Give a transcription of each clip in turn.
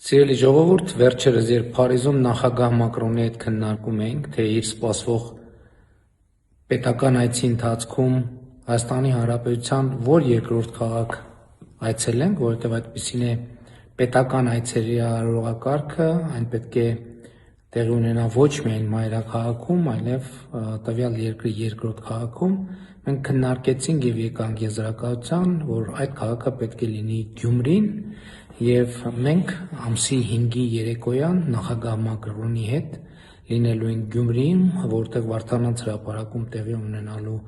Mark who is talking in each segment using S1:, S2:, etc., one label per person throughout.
S1: Սիրելի ժողովուրդ, վերջերս երբ Փարիզում նախագահ Մակրոնի հետ քննարկում էինք, թե իր սպասվող պետական այցի ընթացքում Հայաստանի Հանրապետության որ երկրորդ քաղաք այցելենք, որովհետև այդպիսին է պետական այցերի արարողակարգը, այն պետք է տեղի ունենա ոչ միայն մայրաքաղաքում, այլև տվյալ երկրի երկրորդ քաղաքում, մենք քննարկեցինք եւ եկանք եզրակացության, որ այդ քաղաքը պետք է լինի Գյումրին, եւ մենք ամսի 5-ի երեկոյան նախագահ Մակրոնի հետ լինելու ենք Գյումրիում, որտեղ Վարդանանց հրապարակում տեղի ունենալու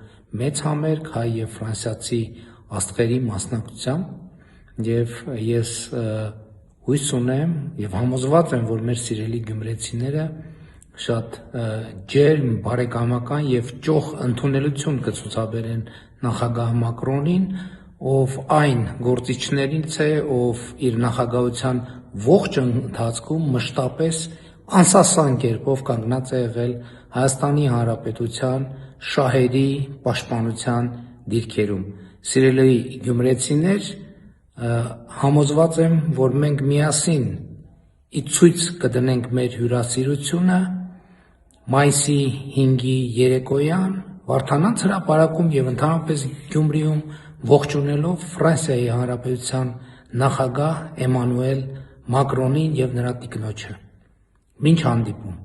S1: մեծ համերգ հայ եւ ֆրանսիացի աստղերի մասնակցությամբ, եւ ես հույս ունեմ եւ համոզված եմ, որ մեր սիրելի գյումրեցիները շատ ջերմ, բարեկամական եւ ճոխ ընդունելություն կցուցաբերեն նախագահ Մակրոնին, ով այն գործիչներից է, ով իր նախագահության ողջ ընթացքում մշտապես անսասան կերպով կանգնած է եղել Հայաստանի Հանրապետության շահերի պաշտպանության դիրքերում։ Սիրելի գյումրեցիներ, համոզված եմ, որ մենք միասին ի ցույց կդնենք մեր հյուրասիրությունը մայիսի 5-ի երեկոյան Վարդանանց հրապարակում եւ ընդհանրապես Գյումրիում ողջունելով Ֆրանսիայի Հանրապետության նախագահ Էմանուել Մակրոնին եւ նրա տիկնոջը։ Մինչ հանդիպում։